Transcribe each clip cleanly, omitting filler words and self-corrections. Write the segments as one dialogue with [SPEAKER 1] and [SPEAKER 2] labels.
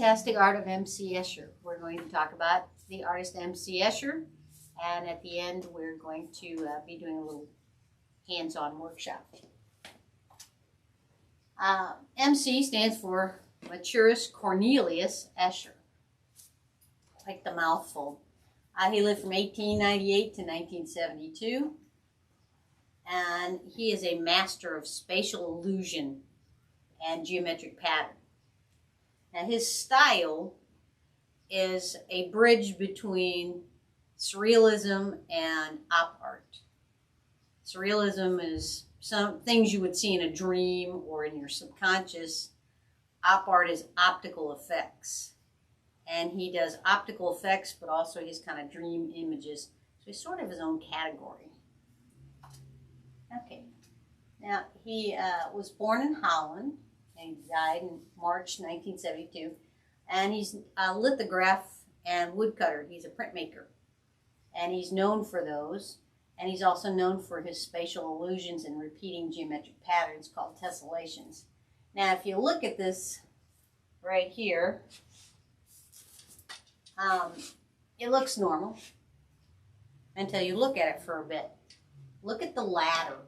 [SPEAKER 1] fantastic art of MC Escher. We're going to talk about the artist MC Escher, and at the end we're going to be doing a little hands-on workshop. MC stands for Maturus Cornelius Escher, like the mouthful. He lived from 1898 to 1972, and he is a master of spatial illusion and geometric pattern. Now his style is a bridge between surrealism and op art. Surrealism is some things you would see in a dream or in your subconscious. Op art is optical effects. And he does optical effects, but also his kind of dream images. So he's sort of his own category. Okay. Now, he was born in Holland, and he died in March 1972. And he's a lithograph and woodcutter. He's a printmaker. And he's known for those. And he's also known for his spatial illusions and repeating geometric patterns called tessellations. Now, if you look at this right here, it looks normal until you look at it for a bit. Look at the ladder.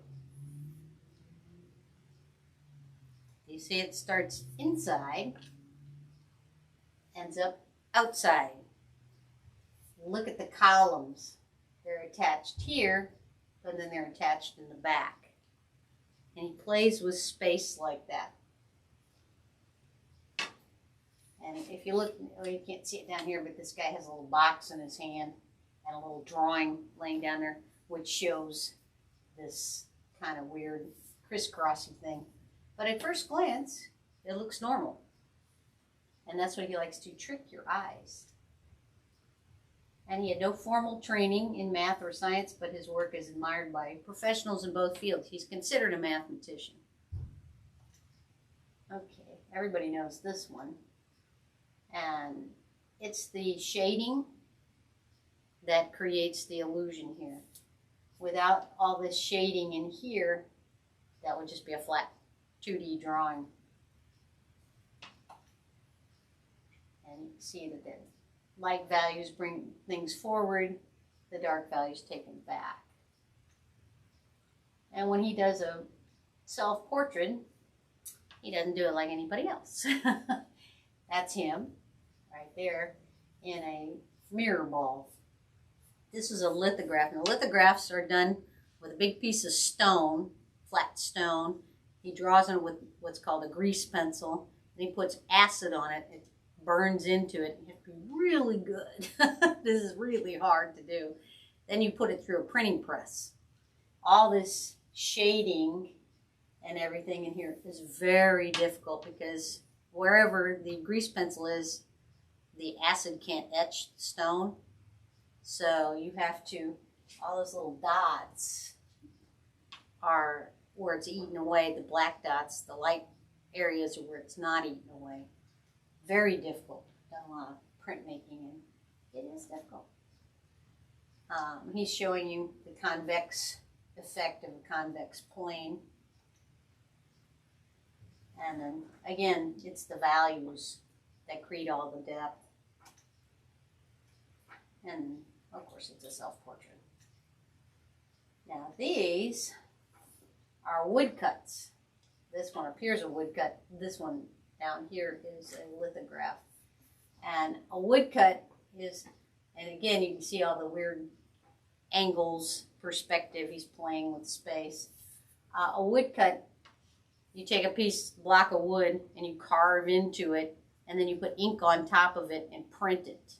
[SPEAKER 1] You see it starts inside, ends up outside. Look at the columns. They're attached here, but then they're attached in the back. And he plays with space like that. And if you look, well, you can't see it down here, but this guy has a little box in his hand and a little drawing laying down there, which shows this kind of weird crisscrossy thing. But at first glance, it looks normal. And that's what he likes to trick your eyes. And he had no formal training in math or science, but his work is admired by professionals in both fields. He's considered a mathematician. Okay, everybody knows this one. And it's the shading that creates the illusion here. Without all this shading in here, that would just be a flat 2D drawing. And you can see that the light values bring things forward, the dark values take them back. And when he does a self-portrait, he doesn't do it like anybody else. That's him right there in a mirror ball. This is a lithograph. And the lithographs are done with a big piece of stone, flat stone. He draws on it with what's called a grease pencil. And he puts acid on it. It burns into it. You have to be really good. This is really hard to do. Then you put it through a printing press. All this shading and everything in here is very difficult because wherever the grease pencil is, the acid can't etch the stone. So you have to, all those little dots are where it's eaten away. The black dots, the light areas are where it's not eaten away. Very difficult. Done a lot of printmaking and it is difficult. He's showing you the convex effect of a convex plane. And then, again, it's the values that create all the depth. And, of course, it's a self-portrait. Now, these are woodcuts. This one appears a woodcut. This one down here is a lithograph. And a woodcut is, and again, you can see all the weird angles, perspective. He's playing with space. A woodcut, you take a block of wood and you carve into it, and then you put ink on top of it and print it.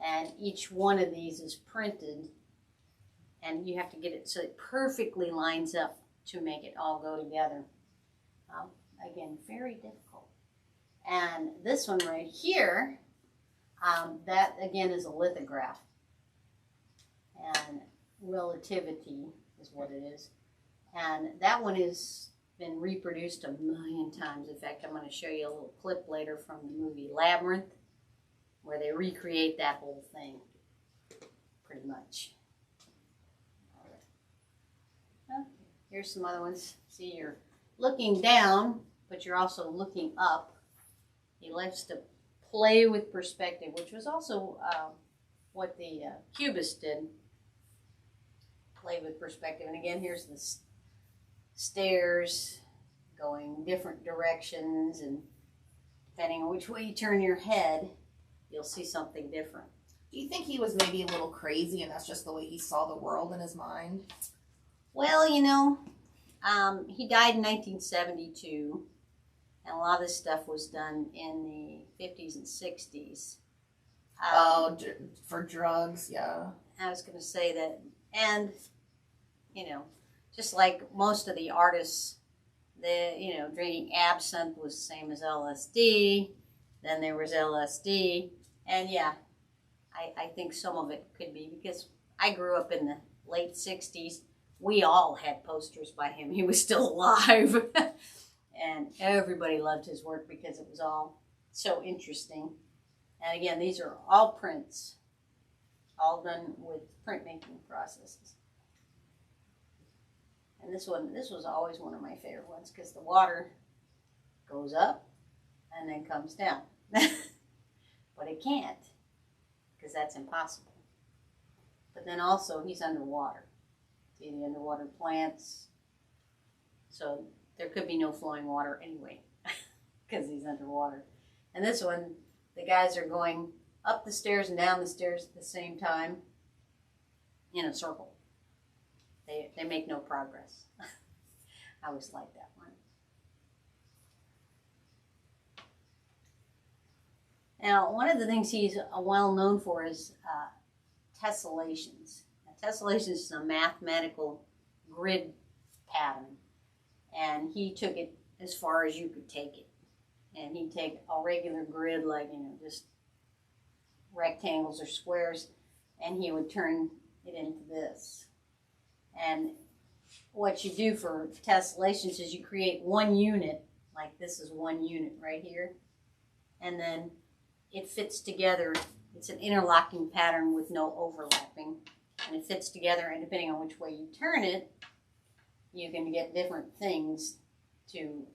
[SPEAKER 1] And each one of these is printed, and you have to get it so it perfectly lines up to make it all go together. Again, very difficult. And this one right here, that again is a lithograph. And relativity is what it is. And that one has been reproduced a million times. In fact, I'm going to show you a little clip later from the movie Labyrinth, where they recreate that whole thing, pretty much. Okay, here's some other ones. See, you're looking down, but you're also looking up. He likes to play with perspective, which was also what the Cubists did. Play with perspective. And again, here's the stairs going different directions, and depending on which way you turn your head, you'll see something different.
[SPEAKER 2] Do you think he was maybe a little crazy and that's just the way he saw the world in his mind?
[SPEAKER 1] Well, you know, he died in 1972, and a lot of this stuff was done in the 50s and 60s.
[SPEAKER 2] For drugs, yeah.
[SPEAKER 1] I was going to say that, and, you know, just like most of the artists, drinking absinthe was the same as LSD. Then there was LSD. And yeah, I think some of it could be because I grew up in the late 60s. We all had posters by him. He was still alive. And everybody loved his work because it was all so interesting. And again, these are all prints, all done with printmaking processes. And this was always one of my favorite ones because the water goes up and then comes down. But it can't, because that's impossible. But then also he's underwater. See the underwater plants. So there could be no flowing water anyway, because he's underwater. And this one, the guys are going up the stairs and down the stairs at the same time in a circle. They make no progress. I always liked that one. Now, one of the things he's well known for is tessellations. Now, tessellations is a mathematical grid pattern, and he took it as far as you could take it. And he'd take a regular grid, like, just rectangles or squares, and he would turn it into this. And what you do for tessellations is you create one unit, like this is one unit right here, and then it fits together. It's an interlocking pattern with no overlapping, and it fits together, and depending on which way you turn it, you can get different things to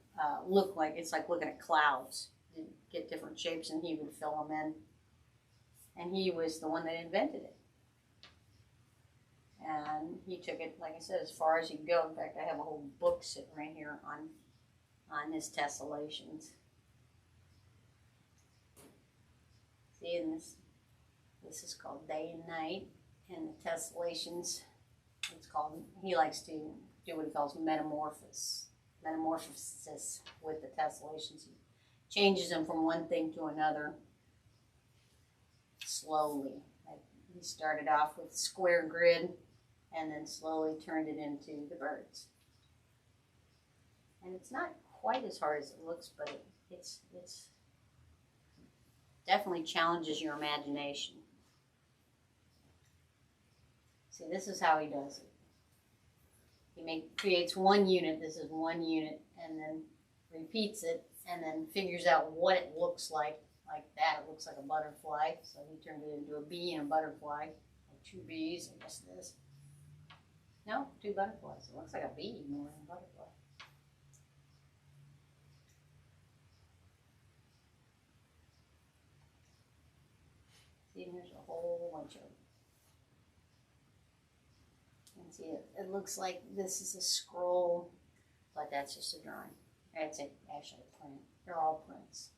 [SPEAKER 1] look like. It's like looking at clouds. You get different shapes, and he would fill them in. And he was the one that invented it. And he took it, like I said, as far as you can go. In fact, I have a whole book sitting right here on his tessellations. See, and this is called Day and Night, and the tessellations, he likes to do what he calls metamorphosis with the tessellations. He changes them from one thing to another slowly. Like he started off with square grid, and then slowly turned it into the birds. And it's not quite as hard as it looks, but it's definitely challenges your imagination. See, this is how he does it. He creates one unit, this is one unit, and then repeats it, and then figures out what it looks like that. It looks like a butterfly, so he turned it into a bee and a butterfly, or two bees, I guess this. No, two butterflies. It looks like a bee more than a butterfly. See, here's a whole bunch of them. And see, it looks like this is a scroll, but that's just a drawing. That's actually a print. They're all prints.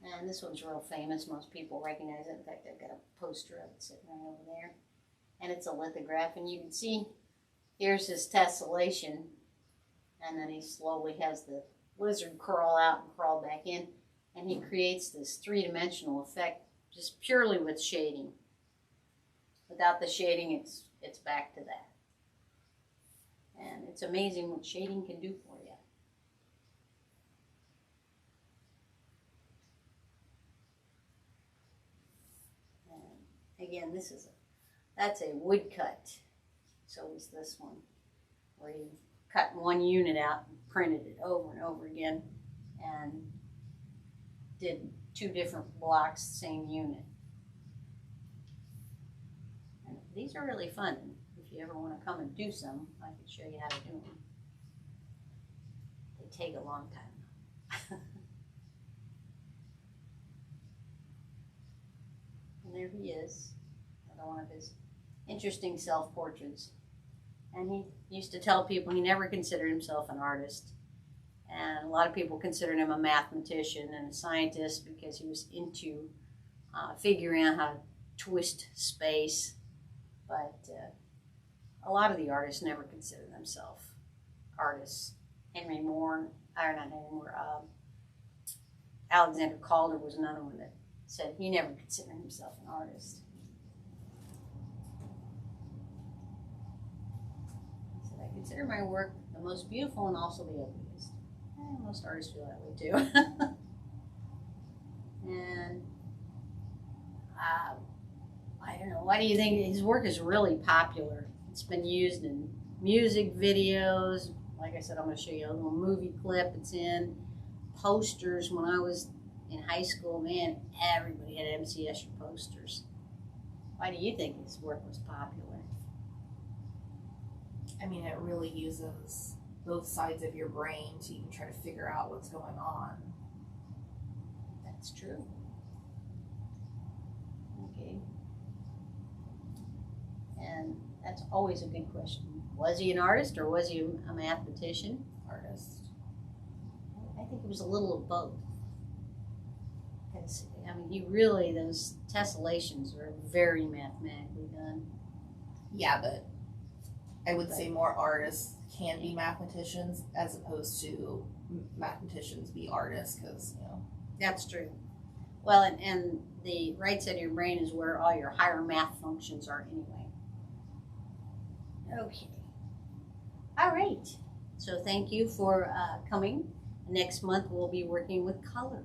[SPEAKER 1] And this one's real famous. Most people recognize it. In fact, I've got a poster of it sitting right over there. And it's a lithograph. And you can see here's his tessellation. And then he slowly has the lizard crawl out and crawl back in. And he creates this three-dimensional effect just purely with shading. Without the shading, it's back to that. And it's amazing what shading can do for you. And again, that's a woodcut. So is this one, where you cut one unit out and printed it over and over again, and did two different blocks, same unit. And these are really fun. If you ever want to come and do some, I can show you how to do them. They take a long time. And there he is, another one of his interesting self-portraits. And he used to tell people he never considered himself an artist. And a lot of people considered him a mathematician and a scientist because he was into figuring out how to twist space. But a lot of the artists never considered themselves artists. Henry Moore, or not Henry Moore, Alexander Calder was another one that said he never considered himself an artist. He said, I consider my work the most beautiful and also the ugliest. Most artists feel that way too. And I don't know, why do you think his work is really popular? It's been used in music videos. Like I said, I'm going to show you a little movie clip. It's in posters. When I was in high school, man, everybody had MC Escher posters. Why do you think his work was popular?
[SPEAKER 2] I mean, it really uses both sides of your brain to even try to figure out what's going on.
[SPEAKER 1] That's true. Okay. And that's always a good question. Was he an artist or was he a mathematician?
[SPEAKER 2] Artist.
[SPEAKER 1] I think it was a little of both. Because, I mean, he really, those tessellations are very mathematically done.
[SPEAKER 2] Yeah, but I would say more artists can be mathematicians as opposed to mathematicians be artists, because, you know.
[SPEAKER 1] That's true. Well, and the right side of your brain is where all your higher math functions are anyway. Okay. All right. So thank you for coming. Next month we'll be working with color.